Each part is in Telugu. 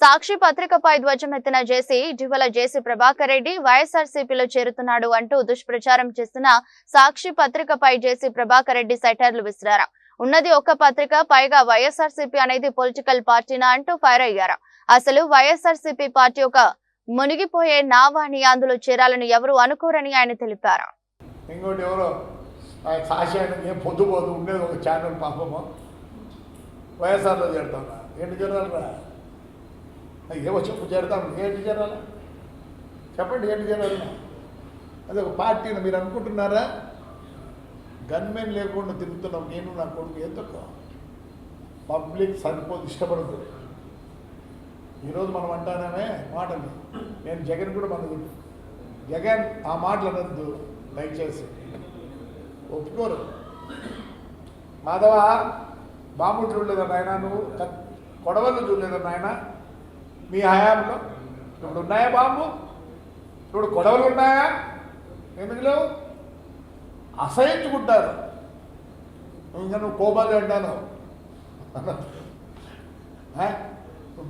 సాక్షి పత్రికపై ధ్వజమెత్తిన జేసీ ఇటీవల జేసీ ప్రభాకర్ రెడ్డి వైఎస్ఆర్సీపీలో చేరుతున్నాడు అంటూ దుష్ప్రచారం చేస్తున్న సాక్షి పత్రికపై జేసీ ప్రభాకర్ రెడ్డి సెటైర్లు విసిరారు. ఉన్నది ఒక్క పత్రిక, పైగా వైఎస్ఆర్సీపీ అనేది పొలిటికల్ పార్టీనా అంటూ ఫైర్ అయ్యారు. అసలు వైఎస్ఆర్సీపీ పార్టీ ఒక మునిగిపోయే నావా అని అందులో చేరాలని ఎవరు అనుకోరని ఆయన తెలిపారు. ఇంకోటి ఎవరో సాక్షి పొద్దుపోదు ఉండేది ఒక ఛానల్ పాపము వైఎస్ఆర్లో చేరుతాను. ఏంటి చేరాలరా? ఏవో చెప్పు చేరుతాం. ఏంటి చేరాలా చెప్పండి, ఏంటి చేరాలి? అది ఒక పార్టీని మీరు అనుకుంటున్నారా? గన్మెన్ లేకుండా తిరుగుతున్నాం నేను నా కొడుకు. ఎందుకు పబ్లిక్ సరిపోదు, ఇష్టపడదు. ఈరోజు మనం అంటానే మాటలు. నేను జగన్ కూడా మన జగన్ ఆ మాటలు అనద్దు దయచేసి, ఒప్పుకోరు. మాధవ బాంబు చూడలేదన్న ఆయన, నువ్వు కొడవలు చూడలేదన్న ఆయన. మీ హయాంలో ఇప్పుడు ఉన్నాయా బాంబు? ఇప్పుడు కొడవలు ఉన్నాయా? ఎందుకు లేవు? అసహించుకుంటారు. ఇంకా నువ్వు కోపాలు అంటాను.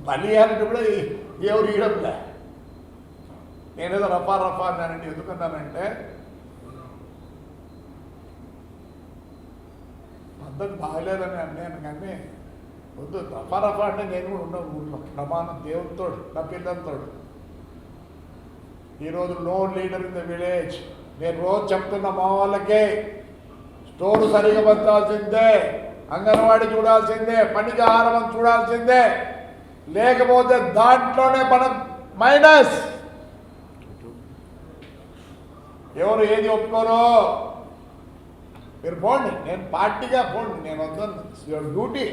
బలి అంటే కూడా ఎవరు ఇవ్వడంలే. నేనేదో రఫా అన్నానంటే ఎందుకన్నానంటే పద్ధతి బాగలేదని అన్నాను. కానీ వద్దు, రఫా అంటే నేను కూడా ఉన్న ఊళ్ళో ప్రమాణం దేవునితోడు, నా పిల్లలతోడు. ఈరోజు no leader in the village. నేను రోజు చెప్తున్నా మా వాళ్ళకే, స్టోర్ సరిగా పంచాల్సిందే, అంగన్వాడీ చూడాల్సిందే, పనికి ఆహారం చూడాల్సిందే, లేకపోతే దాంట్లోనే మనం మైనస్. ఎవరు ఏది ఒప్పుకోరు మీరు పోండి, నేను పార్టీగా పోండి, నేను వద్దాను. Your duty.